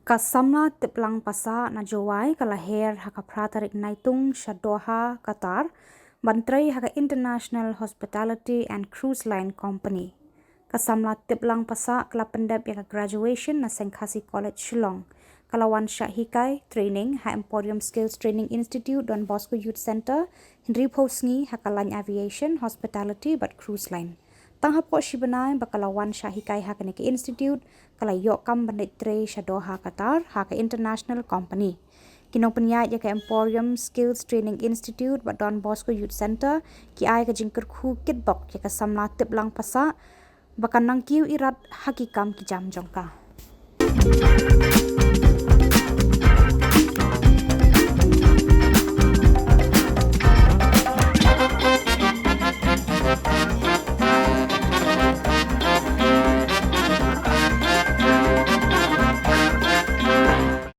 Ka Samla Tiplang Passah na Jowai ka lahir haka pratarik naitung sa Doha, Qatar, Trei haka International Hospitality and Cruise Line Company. Ka Samla Tiplang Passah kala pendap ya ka graduation na Sengkasi College Shillong. Kalawan Syahikai Training ha Emporium Skills Training Institute Donbosco Youth Center, Henry Posngi haka Line Aviation, Hospitality but Cruise Line. Tanghap ko si Benay bakalawan Syahikai haka Niki Institute kala yokam bandit Trei sa Doha Qatar haka International Company. Kinong penyat ya ka Emporium Skills Training Institute ba Donbosco Youth Center ki ay ka jingker khu kitbok ya ka Samla Tiplang Passah bakan nang kiu irat hakikam ki jam jongka.